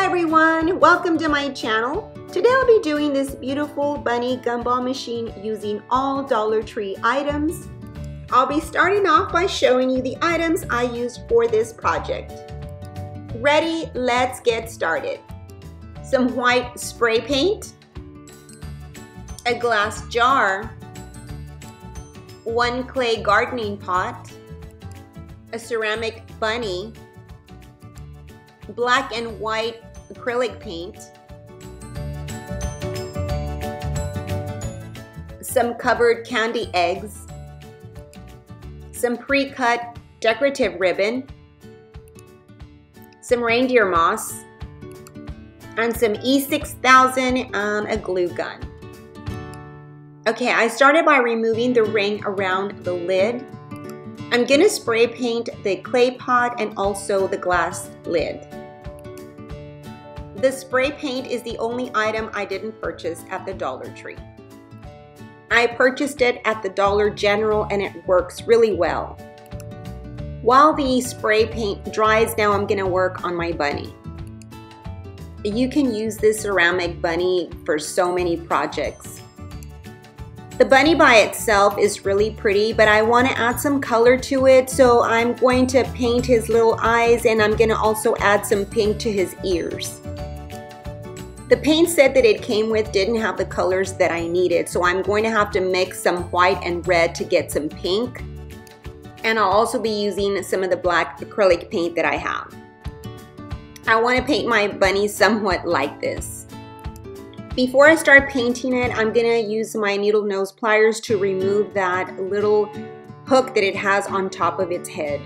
everyone, welcome to my channel. Today I'll be doing this beautiful bunny gumball machine using all Dollar Tree items. I'll be starting off by showing you the items I used for this project. Ready? Let's get started. Some white spray paint, a glass jar, one clay gardening pot, a ceramic bunny, black and white acrylic paint, some covered candy eggs, some pre-cut decorative ribbon, some reindeer moss, and some E6000 a glue gun. Okay, I started by removing the ring around the lid. I'm gonna spray paint the clay pot and also the glass lid. The spray paint is the only item I didn't purchase at the Dollar Tree. I purchased it at the Dollar General and it works really well. While the spray paint dries, now I'm gonna work on my bunny. You can use this ceramic bunny for so many projects. The bunny by itself is really pretty, but I want to add some color to it, so I'm going to paint his little eyes and I'm going to also add some pink to his ears. The paint set that it came with didn't have the colors that I needed, so I'm going to have to mix some white and red to get some pink. And I'll also be using some of the black acrylic paint that I have. I want to paint my bunny somewhat like this. Before I start painting it, I'm going to use my needle nose pliers to remove that little hook that it has on top of its head.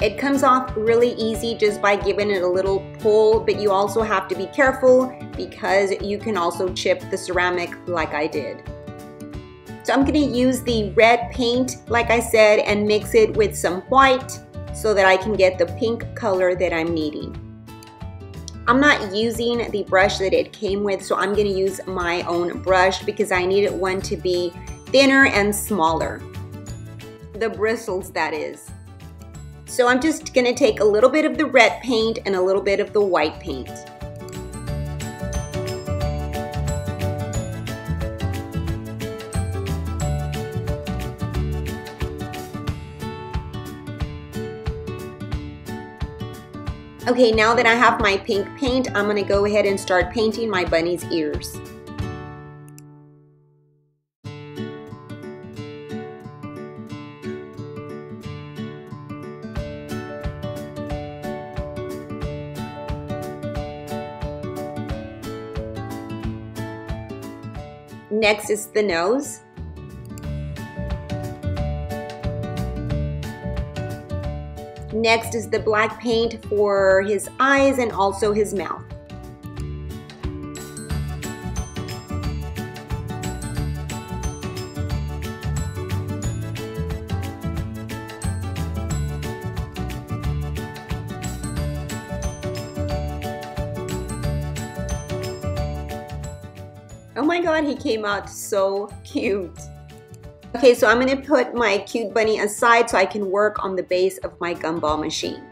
It comes off really easy just by giving it a little pull, but you also have to be careful because you can also chip the ceramic like I did. So I'm going to use the red paint, like I said, and mix it with some white so that I can get the pink color that I'm needing. I'm not using the brush that it came with, so I'm going to use my own brush because I needed one to be thinner and smaller. The bristles, that is. So I'm just going to take a little bit of the red paint and a little bit of the white paint. Okay, now that I have my pink paint, I'm going to go ahead and start painting my bunny's ears. Next is the nose. Next is the black paint for his eyes and also his mouth. Oh my god, he came out so cute. Okay, so I'm going to put my cute bunny aside so I can work on the base of my gumball machine.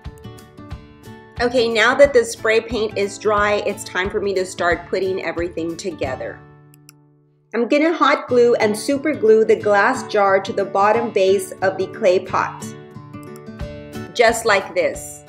Okay, now that the spray paint is dry, it's time for me to start putting everything together. I'm going to hot glue and super glue the glass jar to the bottom base of the clay pot. Just like this.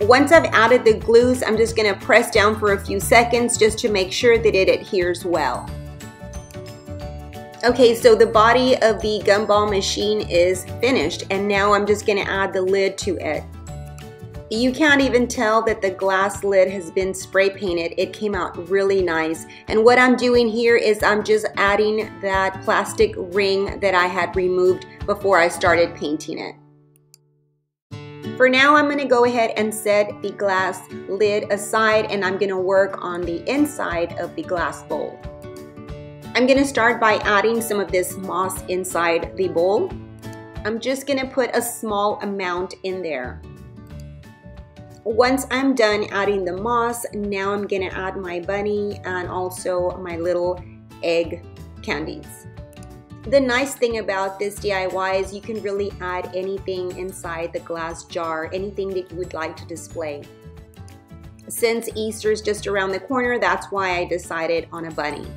Once I've added the glues, I'm just going to press down for a few seconds just to make sure that it adheres well. Okay, so the body of the gumball machine is finished, and now I'm just going to add the lid to it. You can't even tell that the glass lid has been spray painted. It came out really nice. And what I'm doing here is I'm just adding that plastic ring that I had removed before I started painting it. For now, I'm going to go ahead and set the glass lid aside, and I'm going to work on the inside of the glass bowl. I'm gonna start by adding some of this moss inside the bowl. I'm just gonna put a small amount in there. Once I'm done adding the moss, now I'm gonna add my bunny and also my little egg candies. The nice thing about this DIY is you can really add anything inside the glass jar, anything that you would like to display. Since Easter is just around the corner, that's why I decided on a bunny.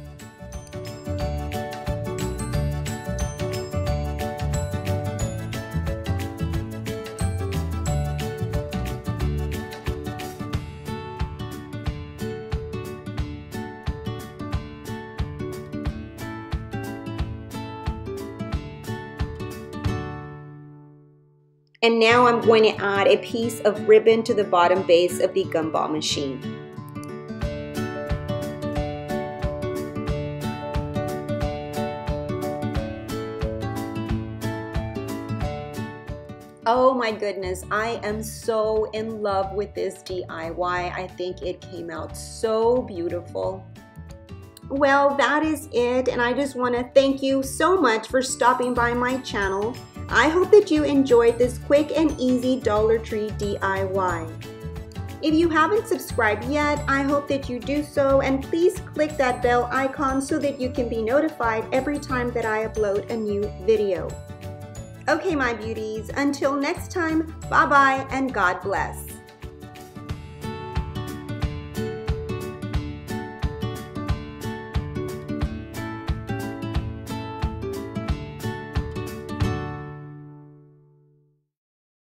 And now I'm going to add a piece of ribbon to the bottom base of the Gumball machine. Oh my goodness, I am so in love with this DIY. I think it came out so beautiful. Well, that is it, and I just want to thank you so much for stopping by my channel. I hope that you enjoyed this quick and easy Dollar Tree DIY. If you haven't subscribed yet, I hope that you do so, and please click that bell icon so that you can be notified every time that I upload a new video. Okay, my beauties, until next time, bye-bye and God bless.